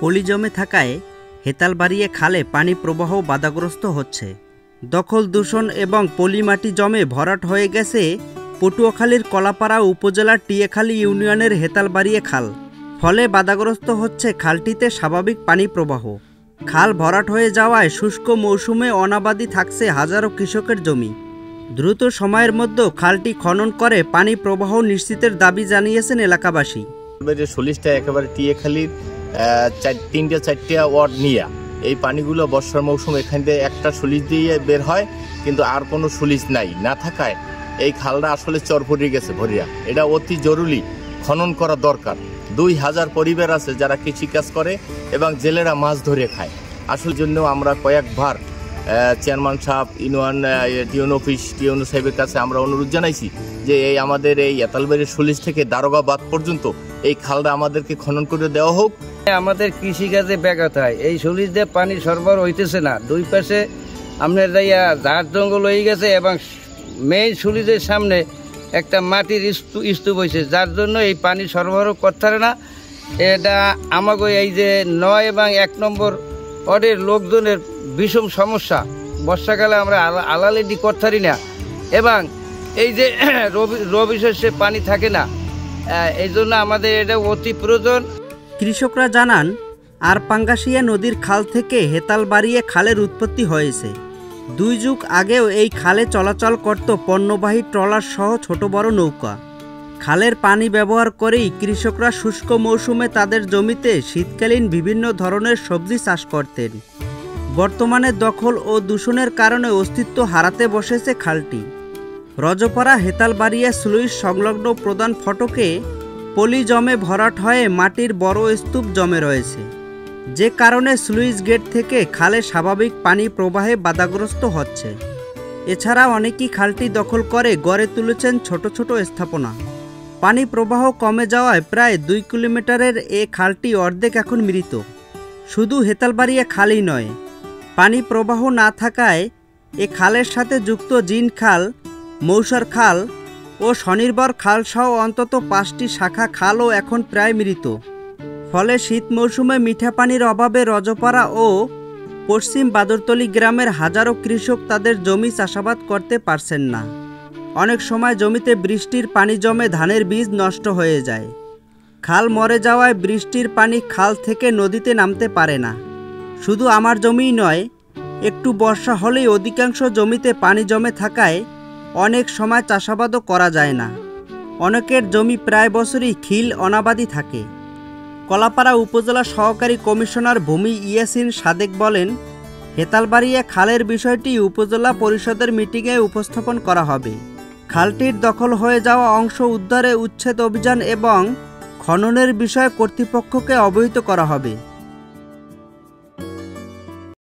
পলি জমে থাকায় হেতালবাড়িয়া খালে পানি প্রবাহ বাধাগ্রস্ত হচ্ছে। দখল দূষণ এবং পলি মাটি জমে ভরাট হয়ে গেছে পটুয়াখালীর কলাপাড়া উপজেলার টিয়াখালী ইউনিয়নের হেতালবাড়িয়া খাল। ফলে বাধাগ্রস্ত হচ্ছে খালটিতে স্বাভাবিক পানি প্রবাহ। খাল ভরাট হয়ে যাওয়ায় শুষ্ক মৌসুমে অনাবাদি থাকছে হাজারো কৃষকের জমি। দ্রুত সময়ের মধ্যে খালটি খনন করে পানি প্রবাহ নিশ্চিতের দাবি জানিয়েছেন এলাকাবাসী। সলিশটা একেবারে টিয়াখালীর 3-4টা ওয়ার্ড নিয়ে এই পানিগুলো বর্ষার মৌসুম এখান থেকে একটা সলিশ দিয়ে বের হয়, কিন্তু আর কোনো সলিশ নাই না থাকায় এই খালটা আসলে চর ভরিয়ে গেছে ভরিয়া। এটা অতি জরুরি খনন করা দরকার। 2000 পরিবার আছে যারা কৃষিকাজ করে এবং জেলেরা মাছ ধরে খায়। আসলে জন্য আমরা কয়েকবার চেয়ারম্যান সাহেব, টিউনো অফিস, টিউনো সাহেবের কাছে আমরা অনুরোধ জানাইছি যে এই আমাদের এই হেতালবাড়ির সলিশ থেকে দারোগাবাদ পর্যন্ত এই খালটা আমাদেরকে খনন করে দেওয়া হোক। আমাদের কৃষিকাজে ব্যাঘাত হয়, এই সলিশ দিয়ে পানি সরবরাহ হইতেছে না। দুই পাশে আপনার ঝাড় জঙ্গল হয়ে গেছে এবং মেইন সলিজের সামনে একটা মাটির স্তূপ হয়েছে, যার জন্য এই পানি সরবরাহ করতে পারে না। এটা আমাকে এই যে 9 এবং 1 নম্বর ওয়ার্ডের লোকজনের ভীষণ সমস্যা। বর্ষাকালে আমরা আলালেডি করতে পারি না এবং এই যে রবি শস্যে পানি থাকে না, এই জন্য আমাদের এটা অতি প্রয়োজন। কৃষকরা জানান, আরপাঙ্গাশিয়া নদীর খাল থেকে হেতালবাড়িয়া খালের উৎপত্তি হয়েছে। 2 যুগ আগেও এই খালে চলাচল করত পণ্যবাহী ট্রলার সহ ছোট বড় নৌকা। খালের পানি ব্যবহার করেই কৃষকরা শুষ্ক মৌসুমে তাদের জমিতে শীতকালীন বিভিন্ন ধরনের সবজি চাষ করতেন। বর্তমানে দখল ও দূষণের কারণে অস্তিত্ব হারাতে বসেছে খালটি। রজপাড়া হেতালবাড়িয়া স্লুইস সংলগ্ন প্রধান ফটকে পলি জমে ভরাট হয়ে মাটির বড় স্তূপ জমে রয়েছে, যে কারণে স্লুইস গেট থেকে খালে স্বাভাবিক পানি প্রবাহে বাধাগ্রস্ত হচ্ছে। এছাড়া অনেকেই খালটি দখল করে গড়ে তুলেছেন ছোট ছোট স্থাপনা। পানি প্রবাহ কমে যাওয়ায় প্রায় 2 কিলোমিটারের এ খালটি অর্ধেক এখন মৃত। শুধু হেতালবাড়িয়া খালই নয়, পানি প্রবাহ না থাকায় এ খালের সাথে যুক্ত জিন খাল, মৌসার খাল ও স্বনির্ভর খাল সহ অন্তত 5টি শাখা খালও এখন প্রায় মৃত। ফলে শীত মৌসুমে মিঠা পানির অভাবে রজপাড়া ও পশ্চিম বাদরতলী গ্রামের হাজারো কৃষক তাদের জমি চাষাবাদ করতে পারছেন না। অনেক সময় জমিতে বৃষ্টির পানি জমে ধানের বীজ নষ্ট হয়ে যায়। খাল মরে যাওয়ায় বৃষ্টির পানি খাল থেকে নদীতে নামতে পারে না। শুধু আমার জমিই নয়, একটু বর্ষা হলেই অধিকাংশ জমিতে পানি জমে থাকায় অনেক সময় চাষাবাদও করা যায় না। অনেকের জমি প্রায় বছরই খিল অনাবাদি থাকে। কলাপাড়া উপজেলা সহকারী কমিশনার ভূমি ইয়াসিন সাদেক বলেন, হেতালবাড়িয়া খালের বিষয়টি উপজেলা পরিষদের মিটিংয়ে উপস্থাপন করা হবে। খালটির দখল হয়ে যাওয়া অংশ উদ্ধারে উচ্ছেদ অভিযান এবং খননের বিষয়ে কর্তৃপক্ষকে অবহিত করা হবে।